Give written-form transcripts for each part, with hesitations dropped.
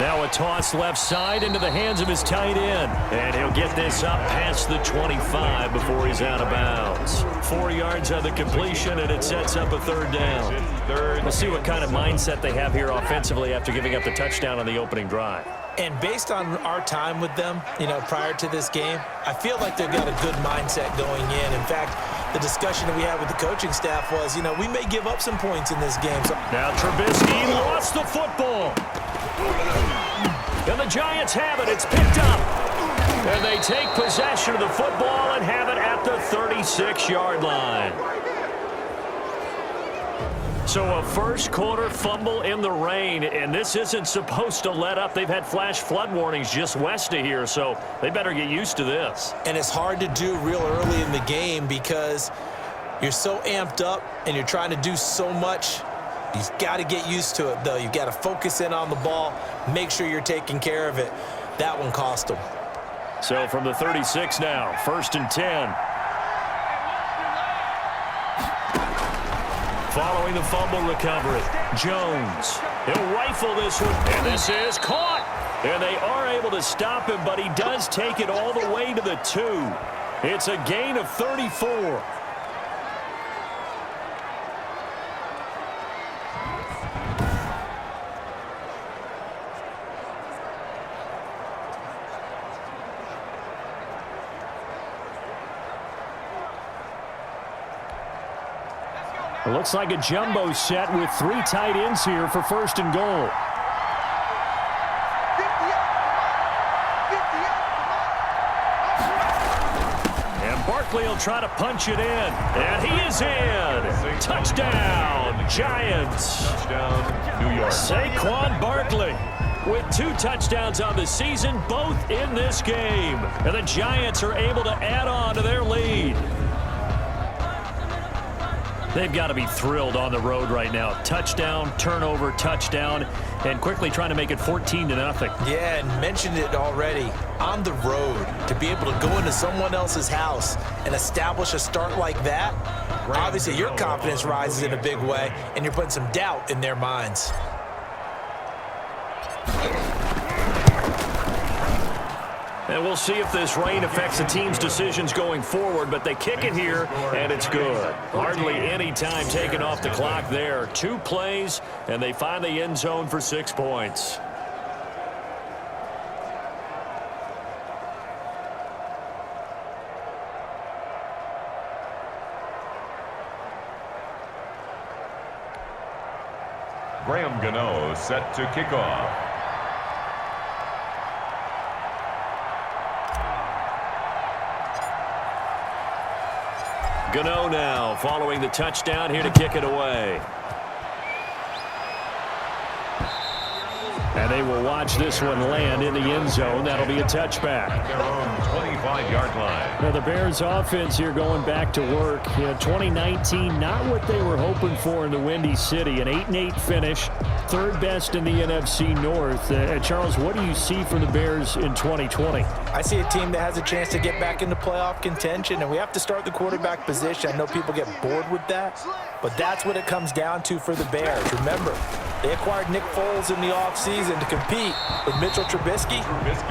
Now a toss left side into the hands of his tight end. And he'll get this up past the 25 before he's out of bounds. 4 yards on the completion, and it sets up a third down. We'll see what kind of mindset they have here offensively after giving up the touchdown on the opening drive. And based on our time with them, prior to this game, I feel like they've got a good mindset going in. In fact, the discussion that we had with the coaching staff was, we may give up some points in this game. So now Trubisky lost the football. And the Giants have it. It's picked up. And they take possession of the football and have it at the 36-yard line. So a first-quarter fumble in the rain, and this isn't supposed to let up. They've had flash flood warnings just west of here, so they better get used to this. And it's hard to do real early in the game because you're so amped up and you're trying to do so much. You've got to get used to it, though. You've got to focus in on the ball, make sure you're taking care of it. That one cost them. So from the 36 now, 1st and 10. Following the fumble recovery, Jones. He'll rifle this one, and this is caught. And they are able to stop him, but he does take it all the way to the 2. It's a gain of 34. It looks like a jumbo set with 3 tight ends here for 1st and goal. And Barkley will try to punch it in. And he is in. Touchdown, Giants. Touchdown, New York. Saquon Barkley with 2 touchdowns on the season, both in this game. And the Giants are able to add on to their lead. They've got to be thrilled on the road right now. Touchdown, turnover, touchdown, and quickly trying to make it 14-0. Yeah, and mentioned it already. On the road, to be able to go into someone else's house and establish a start like that, obviously your confidence rises in a big way, and you're putting some doubt in their minds. And we'll see if this rain affects the team's decisions going forward, but they kick it here, and it's good. Hardly any time taken off the clock there. 2 plays, and they find the end zone for 6 points. Graham Gano set to kick off. Gano now following the touchdown here to kick it away. And they will watch this one land in the end zone. That'll be a touchback. At their own 25-yard line. Now the Bears offense here going back to work. 2019, not what they were hoping for in the Windy City. An 8-8 finish, 3rd best in the NFC North. Charles, what do you see from the Bears in 2020? I see a team that has a chance to get back into playoff contention, and we have to start the quarterback position. I know people get bored with that, but that's what it comes down to for the Bears. Remember, they acquired Nick Foles in the offseason to compete with Mitchell Trubisky.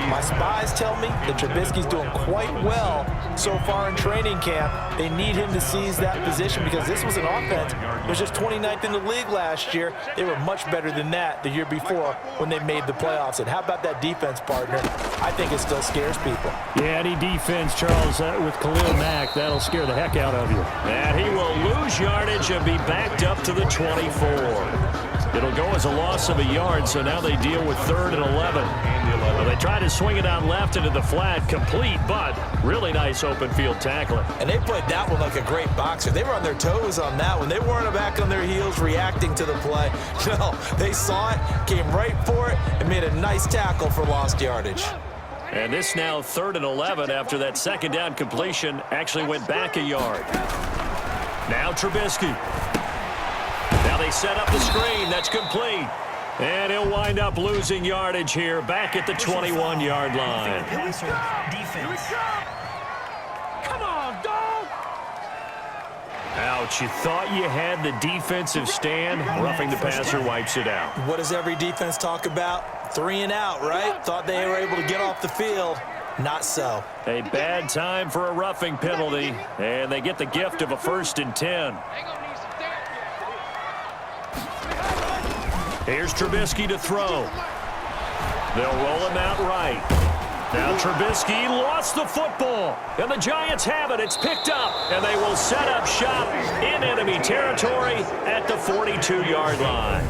My spies tell me that Trubisky's doing quite well so far in training camp. They need him to seize that position because this was an offense that was just 29th in the league last year. They were much better than that the year before when they made the playoffs. And how about that defense, partner? I think it still scares people. Yeah, any defense, Charles, with Khalil Mack, that'll scare the heck out of you. And he will lose yardage and be backed up to the 24. It'll go as a loss of a yard, so now they deal with 3rd and 11. Well, they try to swing it out left into the flat, complete, but really nice open field tackling. And they played that one like a great boxer. They were on their toes on that one. They weren't back on their heels reacting to the play. No, they saw it, came right for it, and made a nice tackle for lost yardage. And this now 3rd and 11 after that 2nd down completion actually went back a yard. Now Trubisky. Now they set up the screen. That's complete. And he'll wind up losing yardage here back at the 21-yard line. Defense. Come on, dog. Ouch, you thought you had the defensive stand. Roughing the passer wipes it out. What does every defense talk about? 3 and out, right? Thought they were able to get off the field. Not so. A bad time for a roughing penalty, and they get the gift of a 1st and 10. Here's Trubisky to throw. They'll roll him out right. Now Trubisky lost the football, and the Giants have it. It's picked up, and they will set up shop in enemy territory at the 42-yard line.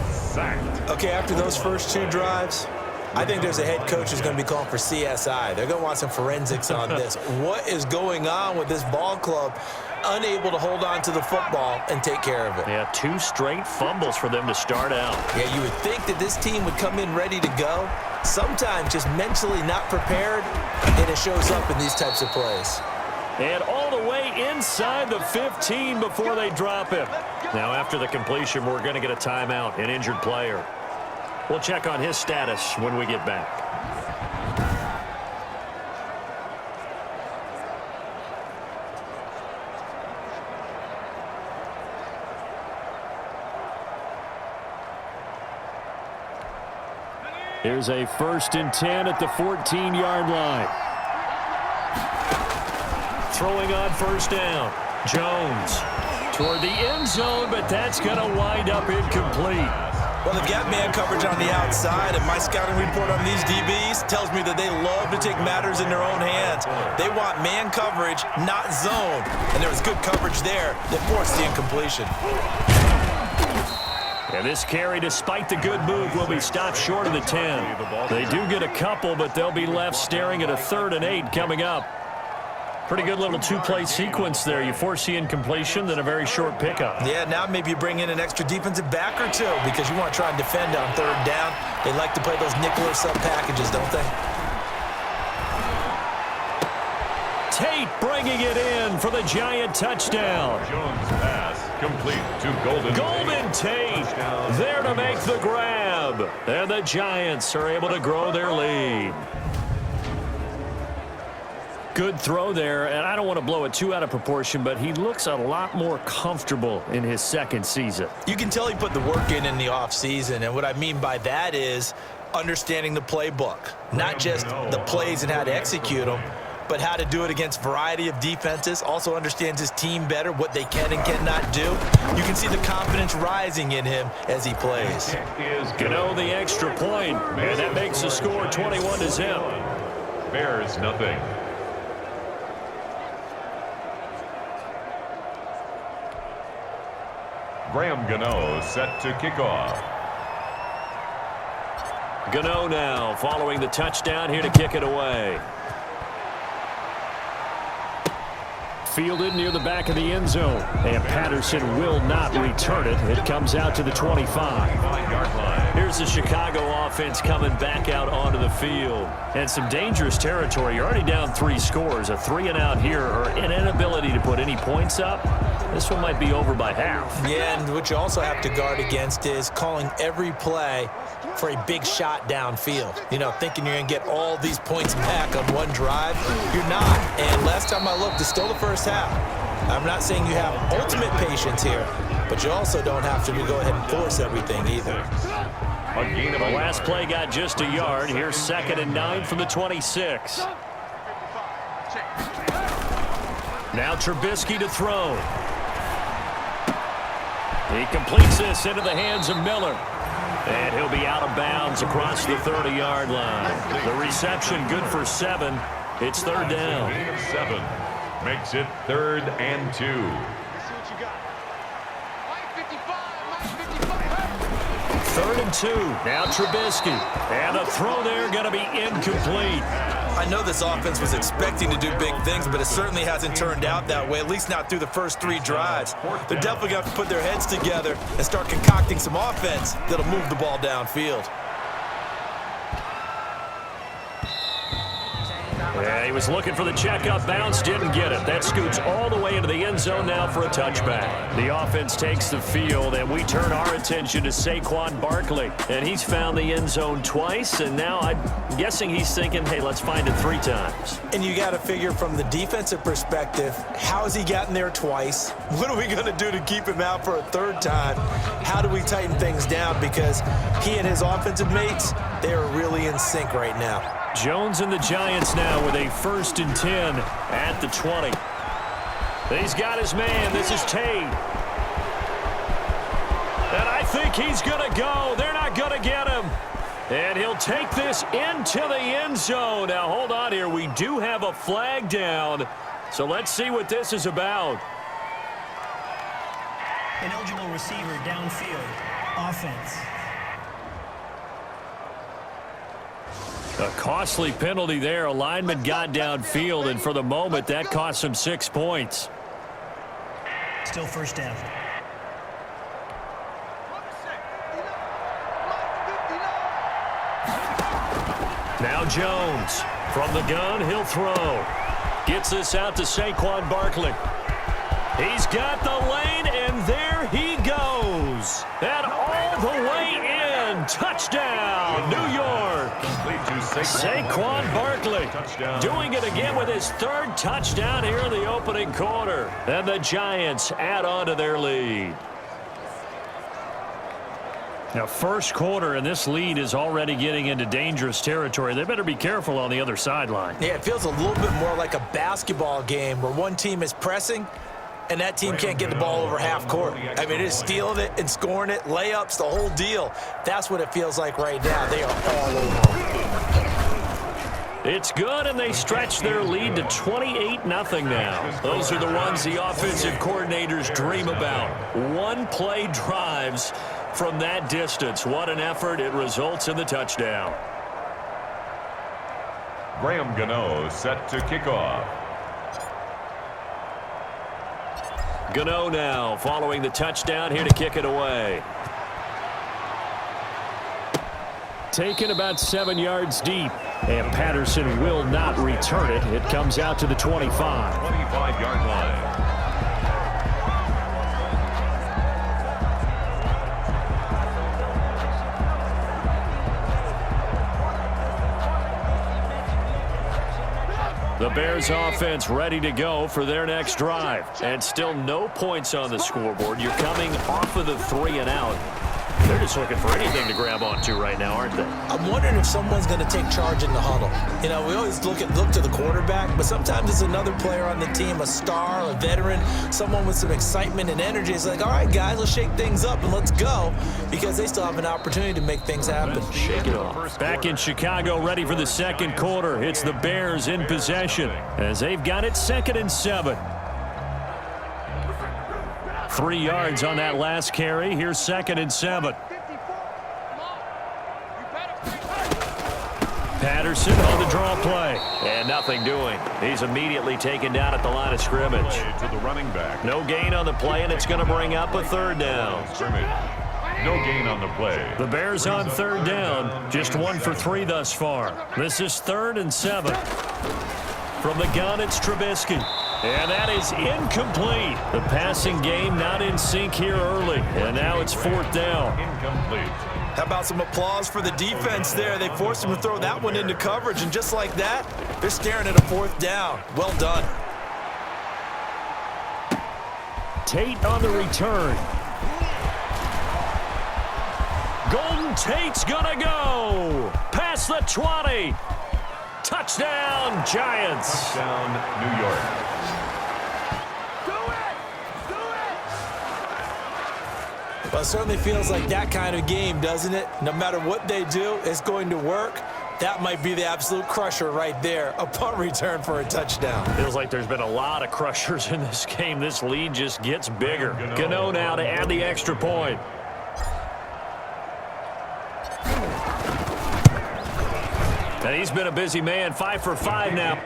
Okay, after those first 2 drives, I think there's a head coach who's going to be calling for CSI. They're going to want some forensics on this. What is going on with this ball club? Unable to hold on to the football and take care of it. Yeah, 2 straight fumbles for them to start out. Yeah, you would think that this team would come in ready to go. Sometimes just mentally not prepared, and it shows up in these types of plays. And all the way inside the 15 before they drop him. Now, after the completion, we're going to get a timeout, an injured player. We'll check on his status when we get back. Here's a 1st and 10 at the 14-yard line. Throwing on 1st down. Jones toward the end zone, but that's going to wind up incomplete. Well, they've got man coverage on the outside, and my scouting report on these DBs tells me that they love to take matters in their own hands. They want man coverage, not zone. And there was good coverage there that forced the incompletion. And this carry, despite the good move, will be stopped short of the 10. They do get a couple, but they'll be left staring at a 3rd and 8 coming up. Pretty good little 2-play sequence there. You force the incompletion, then a very short pickup. Yeah, now maybe you bring in an extra defensive back or 2 because you want to try and defend on 3rd down. They like to play those nickel or sub packages, don't they? Tate bringing it in for the Giant touchdown. Jones pass complete to Golden Tate there to make the grab. And the Giants are able to grow their lead. Good throw there, and I don't want to blow it too out of proportion, but he looks a lot more comfortable in his 2nd season. You can tell he put the work in the offseason, and what I mean by that is understanding the playbook. Not just the plays and how to execute them, but how to do it against a variety of defenses. Also understands his team better, what they can and cannot do. You can see the confidence rising in him as he plays. Gano the extra point, and that makes the score 21-0. Bears nothing. Graham Gano set to kick off. Gano now following the touchdown here to kick it away. Fielded near the back of the end zone, and Patterson will not return it. It comes out to the 25-yard line. Here's the Chicago offense coming back out onto the field. And some dangerous territory. You're already down 3 scores. A 3-and-out here, or an inability to put any points up. This one might be over by half. Yeah, and what you also have to guard against is calling every play for a big shot downfield. You know, thinking you're going to get all these points back on one drive. You're not. And last time I looked, it's still the first half. I'm not saying you have ultimate patience here, but you also don't have to go ahead and force everything either. The last play got just a yard. Here's 2nd and 9 from the 26. Now Trubisky to throw. He completes this into the hands of Miller. And he'll be out of bounds across the 30-yard line. The reception good for 7. It's 3rd down. 7 makes it 3rd and 2. 3rd and 2. Now Trubisky. And the throw there going to be incomplete. I know this offense was expecting to do big things, but it certainly hasn't turned out that way, at least not through the first 3 drives. They're definitely going to have to put their heads together and start concocting some offense that'll move the ball downfield. Yeah, he was looking for the checkup bounce, didn't get it. That scoots all the way into the end zone now for a touchback. The offense takes the field, and we turn our attention to Saquon Barkley. And he's found the end zone twice, and now I'm guessing he's thinking, hey, let's find it 3 times. And you got to figure from the defensive perspective, how has he gotten there twice? What are we going to do to keep him out for a 3rd time? How do we tighten things down? Because he and his offensive mates, they are really in sync right now. Jones and the Giants now with a 1st and 10 at the 20. He's got his man. This is Tate. And I think he's going to go. They're not going to get him. And he'll take this into the end zone. Now, hold on here. We do have a flag down. So let's see what this is about. An eligible receiver downfield. Offense. A costly penalty there. A lineman got downfield, and for the moment, that cost him 6 points. Still 1st down. Now Jones. From the gun, he'll throw. Gets this out to Saquon Barkley. He's got the lane, and there he goes. And all the way in. Touchdown, New York. Saquon Barkley doing it again with his 3rd touchdown here in the opening quarter. And the Giants add on to their lead. Now, 1st quarter, and this lead is already getting into dangerous territory. They better be careful on the other sideline. Yeah, it feels a little bit more like a basketball game where one team is pressing and that team can't get the ball over half court. I mean, it is stealing it and scoring it, layups, the whole deal. That's what it feels like right now. They are all over. It's good, and they stretch their lead to 28-0 now. Those are the ones the offensive coordinators dream about. One-play drives from that distance. What an effort. It results in the touchdown. Graham Gano set to kick off. Gano now following the touchdown here to kick it away. Taken about 7 yards deep, and Patterson will not return it. It comes out to the 25. 25-yard line. The Bears offense ready to go for their next drive. And still no points on the scoreboard. You're coming off of the 3 and out. They're just looking for anything to grab onto right now, aren't they? I'm wondering if someone's going to take charge in the huddle. You know, we always look to the quarterback, but sometimes it's another player on the team, a star, a veteran, someone with some excitement and energy. It's like, all right, guys, let's shake things up and let's go, because they still have an opportunity to make things happen. Shake it off. Back in Chicago, ready for the 2nd quarter. It's the Bears in possession as they've got it 2nd and 7. 3 yards on that last carry. Here's 2nd and 7. Patterson on the draw play. And nothing doing. He's immediately taken down at the line of scrimmage. To the running back. No gain on the play, and it's going to bring up a 3rd down. No gain on the play. The Bears on 3rd down. Just 1 for 3 thus far. This is 3rd and 7. From the gun, it's Trubisky. And that is incomplete. The passing game not in sync here early. And now it's 4th down. Incomplete. How about some applause for the defense there? They forced him to throw that one into coverage, and just like that, they're staring at a 4th down. Well done. Tate on the return. Golden Tate's gonna go. Past the 20. Touchdown, Giants. Touchdown, New York. Well, it certainly feels like that kind of game, doesn't it? No matter what they do, it's going to work. That might be the absolute crusher right there. A punt return for a touchdown. Feels like there's been a lot of crushers in this game. This lead just gets bigger. Gano now to add the extra point. And he's been a busy man. 5 for 5 now.